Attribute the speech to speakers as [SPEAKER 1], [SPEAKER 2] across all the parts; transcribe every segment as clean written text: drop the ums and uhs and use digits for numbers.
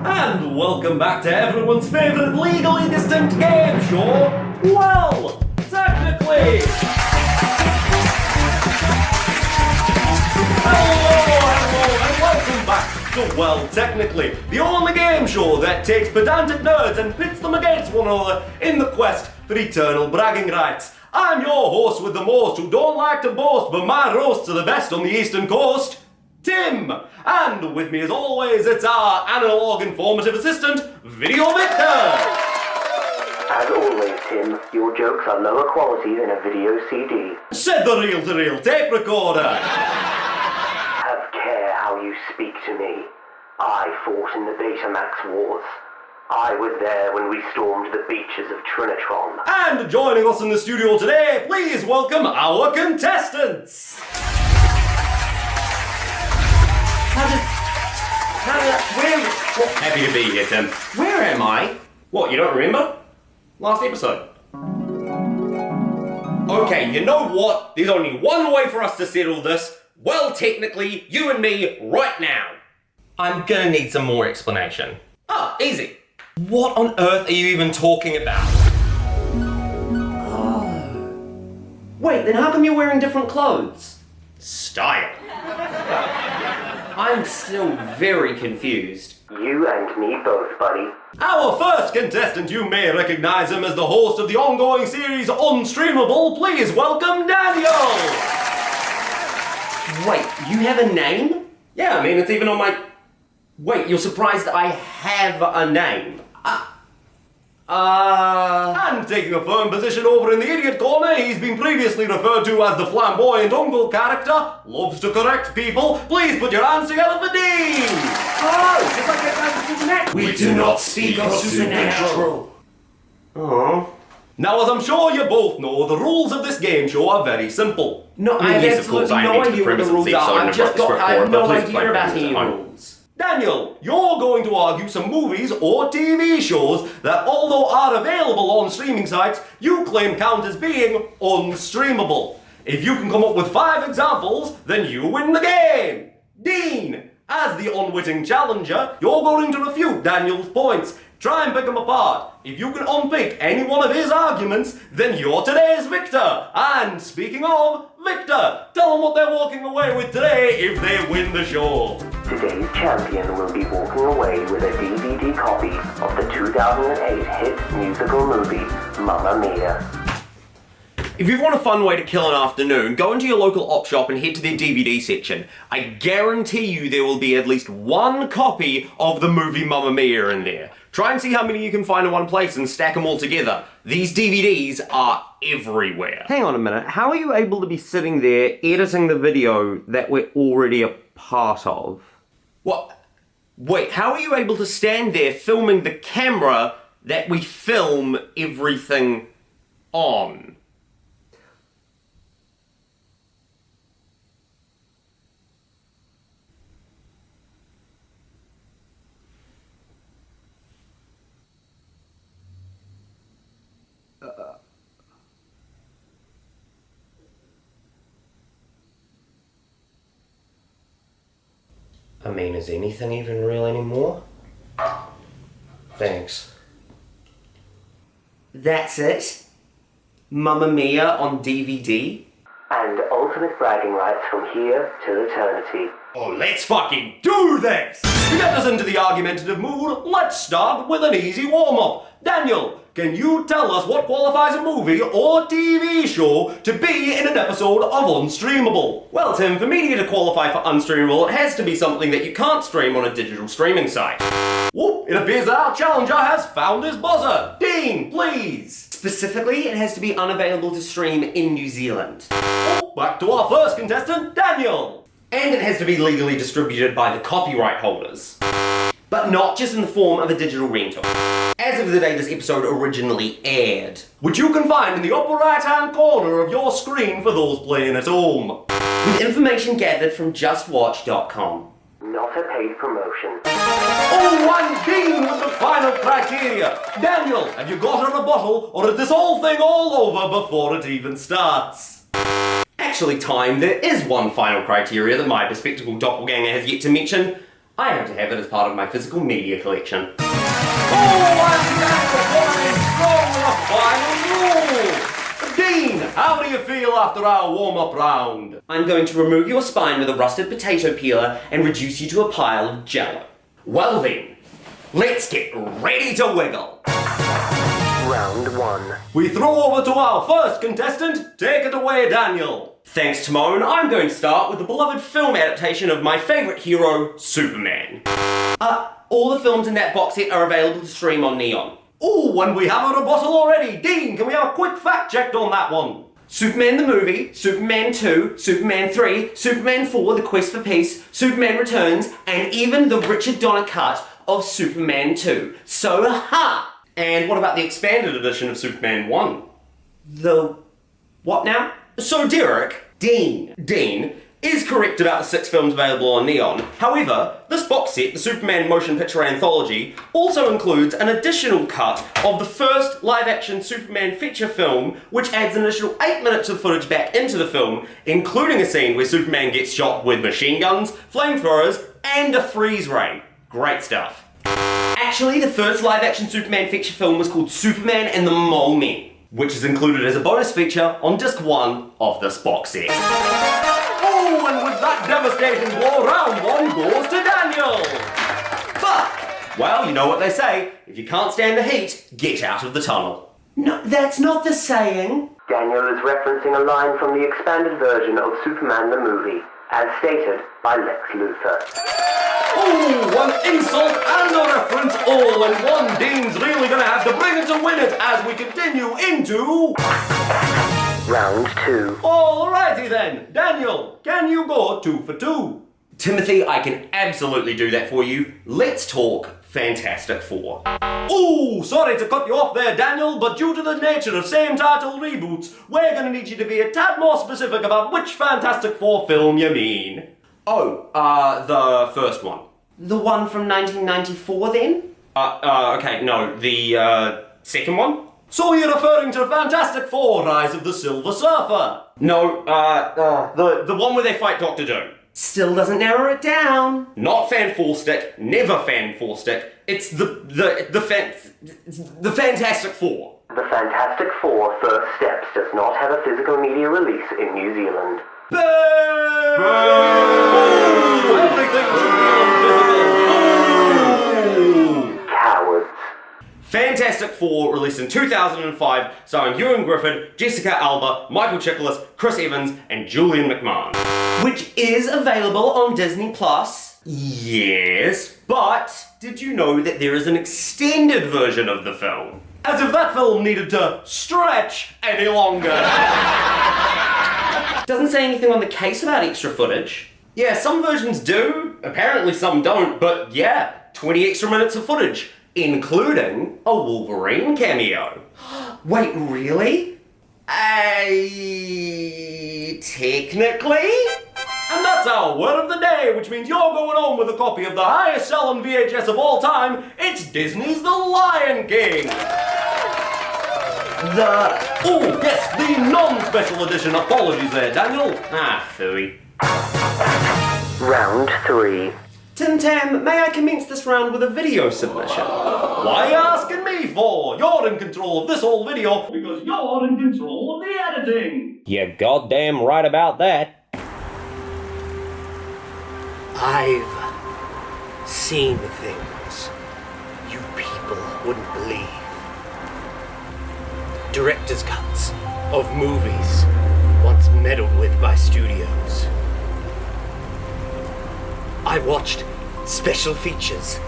[SPEAKER 1] And welcome back to everyone's favourite legally distinct game show, Well, Technically! Hello, and welcome back to Well, Technically, the only game show that takes pedantic nerds and pits them against one another in the quest for eternal bragging rights. I'm your host with the most, who don't like to boast, but my roasts are the best on the eastern coast, Tim! And with me as always, it's our analog informative assistant, Video Victor!
[SPEAKER 2] As always, Tim, your jokes are lower quality than a video CD.
[SPEAKER 1] Said the reel-to-reel tape recorder!
[SPEAKER 2] Have care how you speak to me. I fought in the Betamax Wars. I was there when we stormed the beaches of Trinitron.
[SPEAKER 1] And joining us in the studio today, please welcome our contestants! Happy to be here, Tim. Where am I? What, you don't remember? Last episode. Okay, you know what? There's only one way for us to settle this. Well, technically, you and me, right now. I'm gonna need some more explanation. Ah, easy. What on earth are you even talking about? Oh. Wait, then how come you're wearing different clothes? Style. I'm still very confused.
[SPEAKER 2] You and me both, buddy.
[SPEAKER 1] Our first contestant, you may recognize him as the host of the ongoing series Unstreamable. Please welcome Daniel! Wait, you have a name? Yeah, I mean, it's even on my... Wait, you're surprised I have a name? And taking a firm position over in the idiot corner, he's been previously referred to as the flamboyant uncle character, loves to correct people. Please put your hands together for Dean! Oh, just like that guy from Supernatural.
[SPEAKER 3] We do not speak of supernatural.
[SPEAKER 1] Oh. Now, as I'm sure you both know, the rules of this game show are very simple. No, I have absolutely no idea what the rules are. I have no idea about any rules. Daniel, you're going to argue some movies or TV shows that, although are available on streaming sites, you claim count as being unstreamable. If you can come up with 5 examples, then you win the game. Dean, as the unwitting challenger, you're going to refute Daniel's points. Try and pick them apart. If you can unpick any one of his arguments, then you're today's victor. And speaking of Victor, tell them what they're walking away with today if they win the show.
[SPEAKER 2] Today's champion will be walking away with a DVD copy of the 2008 hit musical movie, Mamma Mia.
[SPEAKER 1] If you want a fun way to kill an afternoon, go into your local op shop and head to their DVD section. I guarantee you there will be at least one copy of the movie Mamma Mia in there. Try and see how many you can find in one place and stack them all together. These DVDs are everywhere. Hang on a minute, how are you able to be sitting there editing the video that we're already a part of? What? Wait, how are you able to stand there filming the camera that we film everything on? I mean, is anything even real anymore? Thanks. That's it? Mamma Mia on DVD?
[SPEAKER 2] And ultimate bragging rights from here till eternity.
[SPEAKER 1] Oh, let's fucking do this! To get us into the argumentative mood, let's start with an easy warm-up. Daniel, can you tell us what qualifies a movie or TV show to be in an episode of Unstreamable? Well, Tim, for media to qualify for Unstreamable, it has to be something that you can't stream on a digital streaming site. Whoop, it appears that our challenger has found his buzzer. Dean, please! Specifically, it has to be unavailable to stream in New Zealand. Oh, back to our first contestant, Daniel! And it has to be legally distributed by the copyright holders. But not just in the form of a digital rental. As of the day this episode originally aired, which you can find in the upper right-hand corner of your screen for those playing at home. With information gathered from justwatch.com.
[SPEAKER 2] Not a paid promotion.
[SPEAKER 1] Oh, I'm Dean with the final criteria. Daniel, have you got a rebuttal, or is this whole thing all over before it even starts? Actually, Time, there is one final criteria that my bespectacled doppelganger has yet to mention. I am to have it as part of my physical media collection. Oh, I'm back for one strong with a final rule! Dean, how do you feel after our warm-up round? I'm going to remove your spine with a rusted potato peeler and reduce you to a pile of jello. Well then, let's get ready to wiggle.
[SPEAKER 2] Round 1.
[SPEAKER 1] We throw over to our first contestant. Take it away, Daniel. Thanks, Timon. I'm going to start with the beloved film adaptation of my favourite hero, Superman. All the films in that box set are available to stream on Neon. Ooh, and we have a rebuttal already. Dean, can we have a quick fact check on that one? Superman the movie, Superman 2, Superman 3, Superman 4, The Quest for Peace, Superman Returns, and even the Richard Donner cut of Superman 2. So, ha! And what about the expanded edition of Superman 1? The... what now? So Derek, Dean is correct about the 6 films available on Neon. However, this box set, the Superman Motion Picture Anthology, also includes an additional cut of the first live-action Superman feature film, which adds an additional 8 minutes of footage back into the film, including a scene where Superman gets shot with machine guns, flamethrowers, and a freeze ray. Great stuff. Actually, the first live-action Superman feature film was called Superman and the Mole Men, which is included as a bonus feature on disc 1 of this box set. Oh, and with that devastating blow, round 1 goes to Daniel! Fuck! Well, you know what they say, if you can't stand the heat, get out of the tunnel. No, that's not the saying.
[SPEAKER 2] Daniel is referencing a line from the expanded version of Superman the movie, as stated by Lex Luthor.
[SPEAKER 1] Oh, one insult and a reference all in one. Dean's really gonna have to bring it to win it as we continue into...
[SPEAKER 2] Round 2.
[SPEAKER 1] Alrighty then. Daniel, can you go 2 for 2? Timothy, I can absolutely do that for you. Let's talk Fantastic Four. Ooh, sorry to cut you off there, Daniel, but due to the nature of same-title reboots, we're gonna need you to be a tad more specific about which Fantastic Four film you mean. Oh, the first one. The one from 1994 then? Okay, no, the, second one? So you're referring to Fantastic Four, Rise of the Silver Surfer? No, the one where they fight Dr. Doom. Still doesn't narrow it down. Not Fan-Four-Stick, never Fan-Four-Stick. It's the Fantastic Four.
[SPEAKER 2] The Fantastic Four First Steps does not have a physical media release in New Zealand.
[SPEAKER 1] Boo! Everything should be invisible.
[SPEAKER 2] Cowards.
[SPEAKER 1] Fantastic Four, released in 2005, starring Ewan Griffin, Jessica Alba, Michael Chiklis, Chris Evans, and Julian McMahon. Which is available on Disney+. Yes, but did you know that there is an extended version of the film? As if that film needed to stretch any longer. Doesn't say anything on the case about extra footage. Yeah, some versions do, apparently some don't, but yeah, 20 extra minutes of footage, including a Wolverine cameo. Wait, really? Technically? And that's our word of the day, which means you're going home with a copy of the highest selling VHS of all time. It's Disney's The Lion King. The non-special edition. Apologies there, Daniel. Phooey.
[SPEAKER 2] Round 3.
[SPEAKER 1] Tim Tam, may I commence this round with a video submission? Why are you asking me for? You're in control of this whole video because you're in control of the editing. You're goddamn right about that.
[SPEAKER 4] I've seen things you people wouldn't believe. Director's cuts of movies once meddled with by studios. I watched special features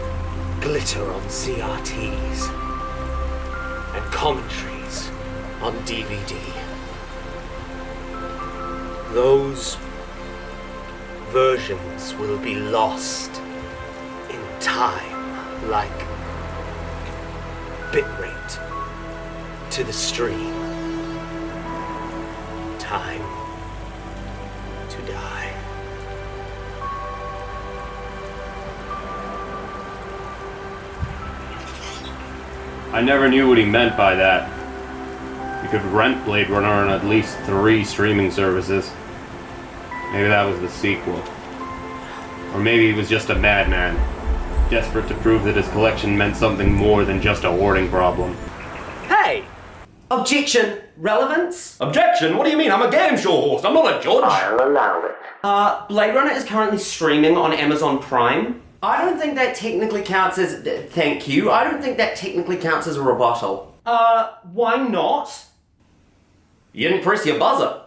[SPEAKER 4] glitter on CRTs and commentaries on DVD. Those versions will be lost in time like bitrate to the stream. Time to die.
[SPEAKER 5] I never knew what he meant by that. You could rent Blade Runner on at least 3 streaming services. Maybe that was the sequel. Or Or maybe he was just a madman, desperate to prove that his collection meant something more than just a hoarding problem.
[SPEAKER 6] Hey! Objection. Relevance?
[SPEAKER 1] Objection? What do you mean? I'm a game show host. I'm not a judge.
[SPEAKER 2] I'll allow it.
[SPEAKER 6] Blade Runner is currently streaming on Amazon Prime. I don't think that technically counts as... thank you. I don't think that technically counts as a rebuttal. Why not?
[SPEAKER 1] You didn't press your buzzer.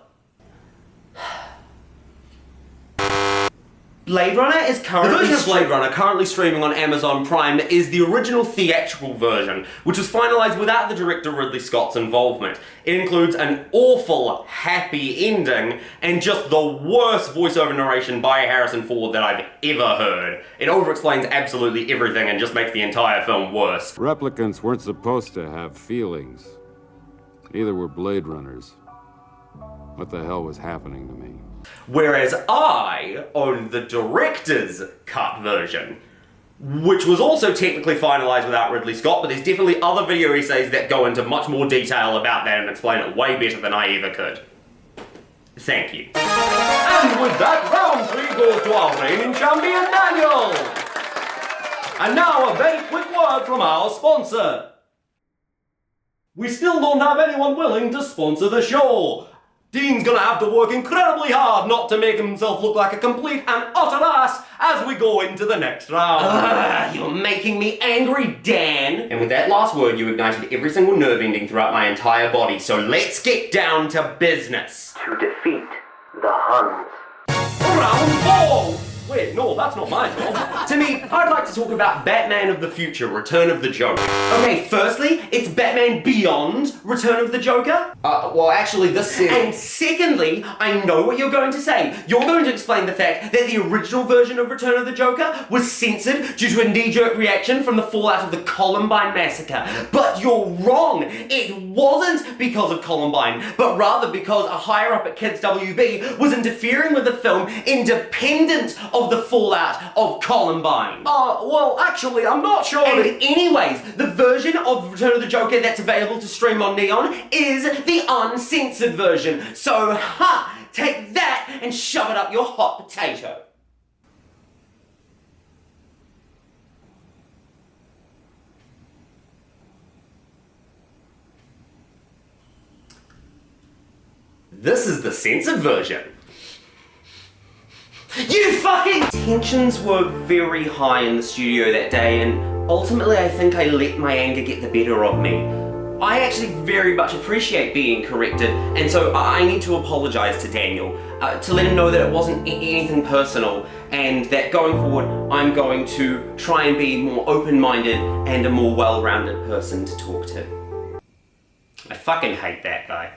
[SPEAKER 6] Blade Runner is
[SPEAKER 1] The
[SPEAKER 6] currently...
[SPEAKER 1] version of Blade Runner currently streaming on Amazon Prime is the original theatrical version, which was finalised without the director Ridley Scott's involvement. It includes an awful, happy ending, and just the worst voiceover narration by Harrison Ford that I've ever heard. It over-explains absolutely everything and just makes the entire film worse.
[SPEAKER 7] Replicants weren't supposed to have feelings. Neither were Blade Runners. What the hell was happening to me?
[SPEAKER 1] Whereas I own the director's cut version, which was also technically finalised without Ridley Scott, but there's definitely other video essays that go into much more detail about that and explain it way better than I ever could. Thank you. And with that, round 3 goes to our reigning champion, Daniel! And now a very quick word from our sponsor. We still don't have anyone willing to sponsor the show. Dean's gonna have to work incredibly hard not to make himself look like a complete and utter ass as we go into the next round.
[SPEAKER 6] You're making me angry, Dan. And with that last word, you ignited every single nerve ending throughout my entire body, so let's get down to business.
[SPEAKER 2] To defeat the Huns.
[SPEAKER 1] Round 4! Wait, no, that's not my job.
[SPEAKER 6] To me, I'd like to talk about Batman of the Future, Return of the Joker. Okay, firstly, it's Batman Beyond, Return of the Joker. Well, actually, this is... And secondly, I know what you're going to say. You're going to explain the fact that the original version of Return of the Joker was censored due to a knee-jerk reaction from the fallout of the Columbine massacre. But you're wrong. It wasn't because of Columbine, but rather because a higher up at Kids WB was interfering with the film independent of the fallout of Columbine.
[SPEAKER 1] Well, actually, I'm not sure
[SPEAKER 6] And
[SPEAKER 1] that...
[SPEAKER 6] anyways, the version of Return of the Joker that's available to stream on Neon is the uncensored version. So, take that and shove it up your hot potato.
[SPEAKER 1] This is the censored version.
[SPEAKER 6] You fucking... Tensions were very high in the studio that day, and ultimately I think I let my anger get the better of me. I actually very much appreciate being corrected, and so I need to apologize to Daniel, to let him know that it wasn't anything personal, and that going forward I'm going to try and be more open-minded and a more well-rounded person to talk to.
[SPEAKER 1] I fucking hate that guy.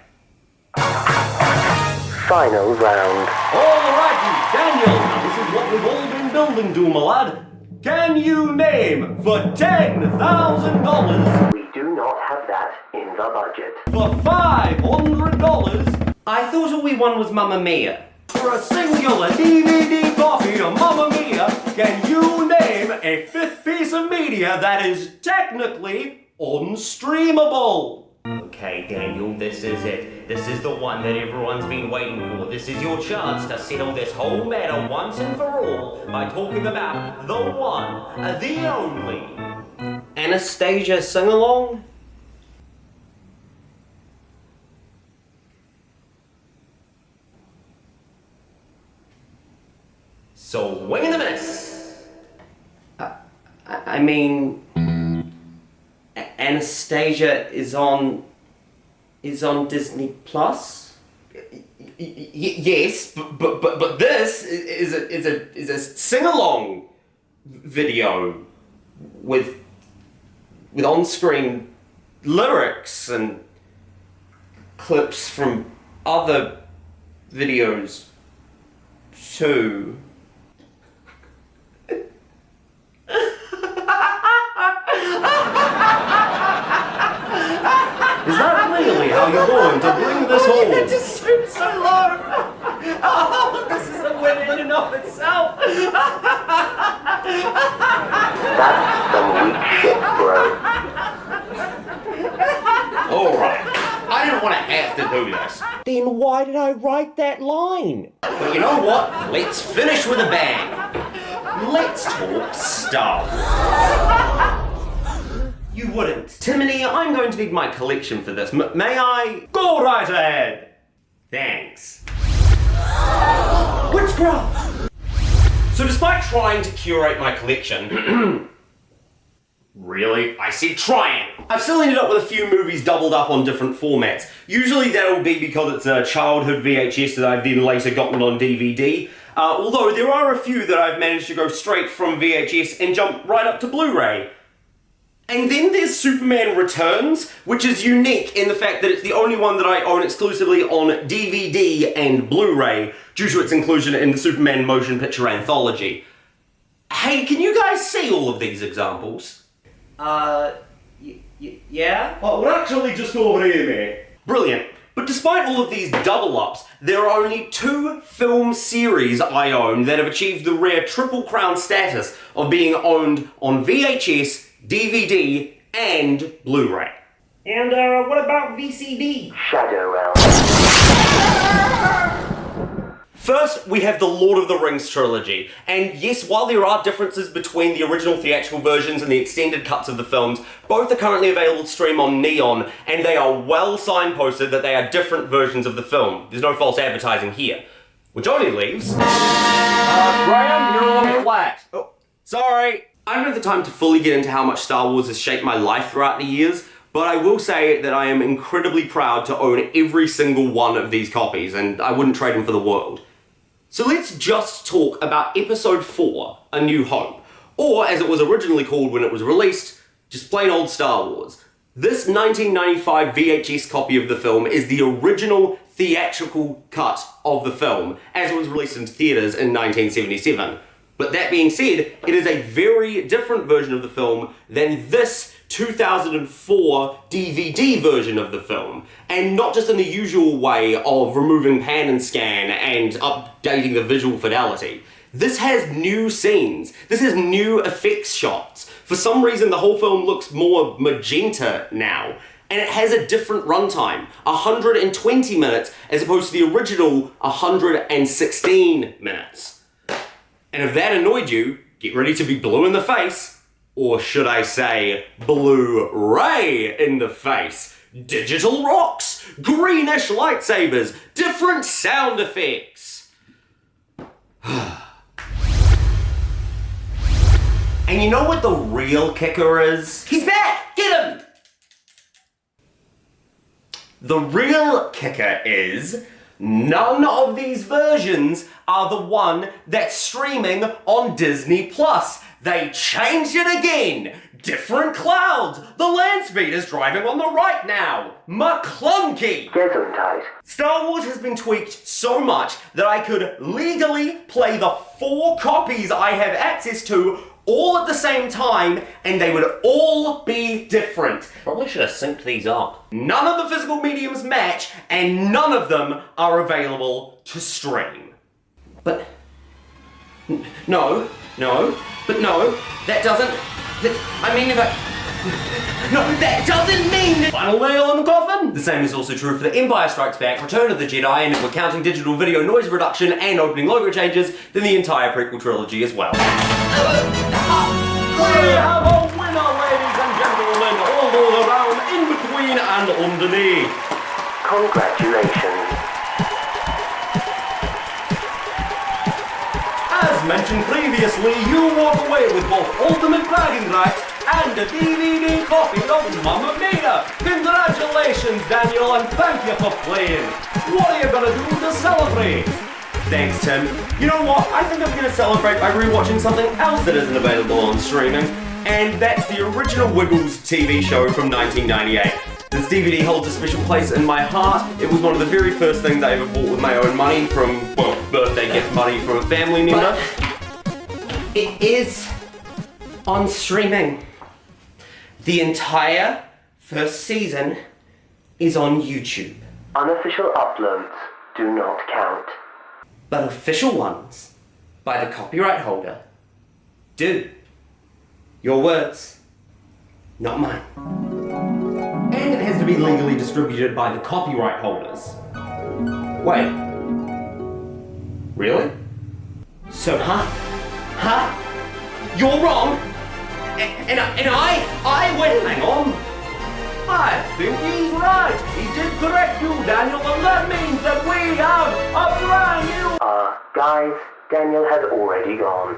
[SPEAKER 2] Final round.
[SPEAKER 1] Alrighty, Daniel, now this is what we've all been building to, my lad. Can you name for $10,000,
[SPEAKER 2] We do not have that in the budget.
[SPEAKER 1] for $500,
[SPEAKER 6] I thought all we won was Mamma Mia.
[SPEAKER 1] for a singular DVD copy of Mamma Mia, can you name a 5th piece of media that is technically unstreamable?
[SPEAKER 6] Okay, Daniel, this is it. This is the one that everyone's been waiting for. This is your chance to settle this whole matter once and for all by talking about the one, the only. Anastasia sing-along? So, wing and a miss. I mean... Anastasia is on Disney Plus.
[SPEAKER 1] Yes, but this is a sing-along video with on-screen lyrics and clips from other videos too. Is that really how you're going to bring this home?
[SPEAKER 6] It just seems so low. Oh, this is a win in and of itself.
[SPEAKER 2] That's some weak shit, bro.
[SPEAKER 1] Alright, I didn't want to have to do this.
[SPEAKER 6] Then why did I write that line?
[SPEAKER 1] But you know what? Let's finish with a bang.
[SPEAKER 6] let's talk Star Wars. You wouldn't. Timony, I'm going to need my collection for this. May I?
[SPEAKER 1] Go right ahead!
[SPEAKER 6] Thanks. Witchcraft! So despite trying to curate my collection, really? I said trying! I've still ended up with a few movies doubled up on different formats. Usually that'll be because it's a childhood VHS that I've then later gotten on DVD. Although there are a few that I've managed to go straight from VHS and jump right up to Blu-ray. And then there's Superman Returns, which is unique in the fact that it's the only one that I own exclusively on DVD and Blu-ray due to its inclusion in the Superman Motion Picture Anthology. Hey, can you guys see all of these examples?
[SPEAKER 4] Yeah?
[SPEAKER 1] Well, actually just over here, mate.
[SPEAKER 6] Brilliant. But despite all of these double-ups, there are only 2 film series I own that have achieved the rare Triple Crown status of being owned on VHS, DVD, and Blu-ray.
[SPEAKER 4] And, what about VCD?
[SPEAKER 2] Shadow Realm.
[SPEAKER 6] First, we have the Lord of the Rings trilogy, and yes, while there are differences between the original theatrical versions and the extended cuts of the films, both are currently available to stream on Neon, and they are well signposted that they are different versions of the film. There's no false advertising here. Which only leaves...
[SPEAKER 1] Graham, you're on flat.
[SPEAKER 6] Oh, sorry. I don't have the time to fully get into how much Star Wars has shaped my life throughout the years, but I will say that I am incredibly proud to own every single one of these copies, and I wouldn't trade them for the world. So let's just talk about Episode 4, A New Hope, or as it was originally called when it was released, just plain old Star Wars. This 1995 VHS copy of the film is the original theatrical cut of the film, as it was released into theatres in 1977. But that being said, it is a very different version of the film than this 2004 DVD version of the film, and not just in the usual way of removing pan and scan and updating the visual fidelity. This has new scenes, this has new effects shots. For some reason the whole film looks more magenta now, and it has a different runtime, 120 minutes as opposed to the original 116 minutes. And if that annoyed you, get ready to be blue in the face. Or should I say, Blu-ray in the face. Digital rocks, greenish lightsabers, different sound effects. And you know what the real kicker is? He's back! Get him! The real kicker is, none of these versions are the one that's streaming on Disney+. They changed it again! Different clouds! The land speed is driving on the right now! McClunky!
[SPEAKER 2] Gesundheit.
[SPEAKER 6] Star Wars has been tweaked so much that I could legally play the 4 copies I have access to all at the same time, and they would all be different.
[SPEAKER 4] Probably should have synced these up.
[SPEAKER 6] None of the physical mediums match, and none of them are available to stream. But... No, that doesn't... that doesn't mean... Final nail in the coffin? The same is also true for The Empire Strikes Back, Return of the Jedi, and if we're counting digital video noise reduction and opening logo changes, then the entire prequel trilogy as well.
[SPEAKER 1] We have a winner, ladies and gentlemen, all the way around, in between and underneath.
[SPEAKER 2] Congratulations.
[SPEAKER 1] As mentioned previously, you walk away with both ultimate bragging rights and a DVD copy of Mamma Mia. Congratulations, Daniel, and thank you for playing. What are you gonna do to celebrate?
[SPEAKER 6] Thanks, Tim. You know what? I think I'm gonna celebrate by rewatching something else that isn't available on streaming, and that's the original Wiggles TV show from 1998. This DVD holds a special place in my heart. It was one of the very first things I ever bought with my own money from, well, birthday gift money from a family member. But it is on streaming. The entire first season is on YouTube.
[SPEAKER 2] Unofficial uploads do not count.
[SPEAKER 6] But official ones, by the copyright holder, do. Your words, not mine. And it has to be legally distributed by the copyright holders. Wait. Really? So, You're wrong. And I win.
[SPEAKER 1] Hang on. I think he's right. He did correct you, Daniel, and that means that we have a brand new...
[SPEAKER 2] Guys, Daniel has already gone.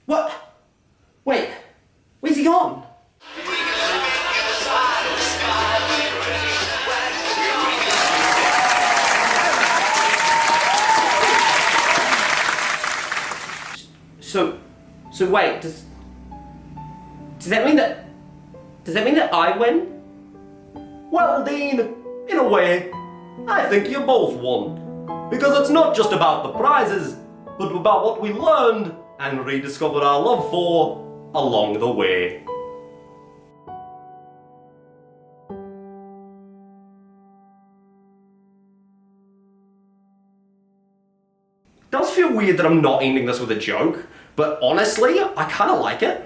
[SPEAKER 6] What? Wait, where's he gone? So wait, does that mean that I win?
[SPEAKER 1] Well, Dean, in a way, I think you both won. Because it's not just about the prizes, but about what we learned and rediscovered our love for along the way. It does feel weird that I'm not ending this with a joke, but honestly, I kinda like it.